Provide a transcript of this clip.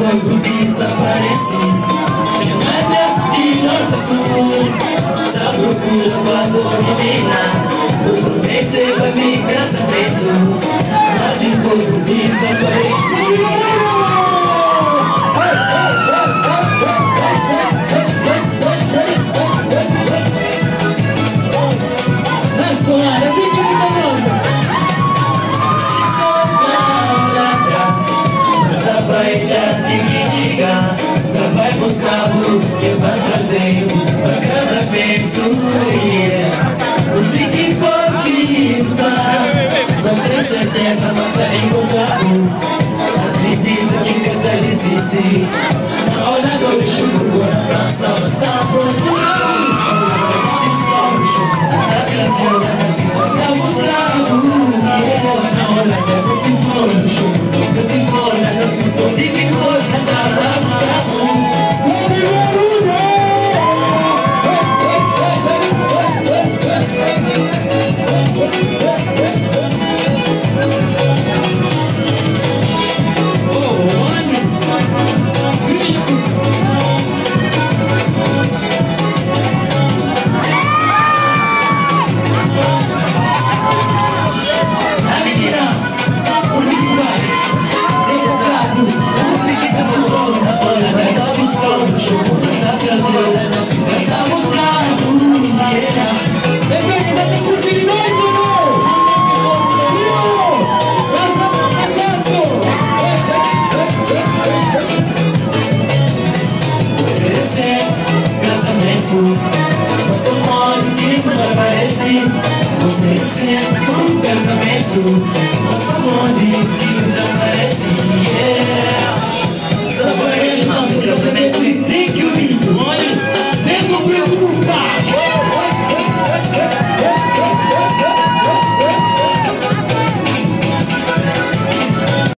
fogo desaparece. Nada de norte a sul, tá procurando amor, menina. Vou prometer pra mim casamento, mas o fogo desaparece. Vai buscar o que vai trazer pra casamento, yeah. O Big Fog está, não tem certeza, mas tá encontrado. Acredita que Qatar existe. Na Holanda o chuva, na França tá pronto. Tá se fazendo, mas só tá buscando, yeah. Na Holanda não se for no chuva, não se for na Suíça, o Big Fog tá pra buscar. Mas como que desaparece, oferecer um casamento.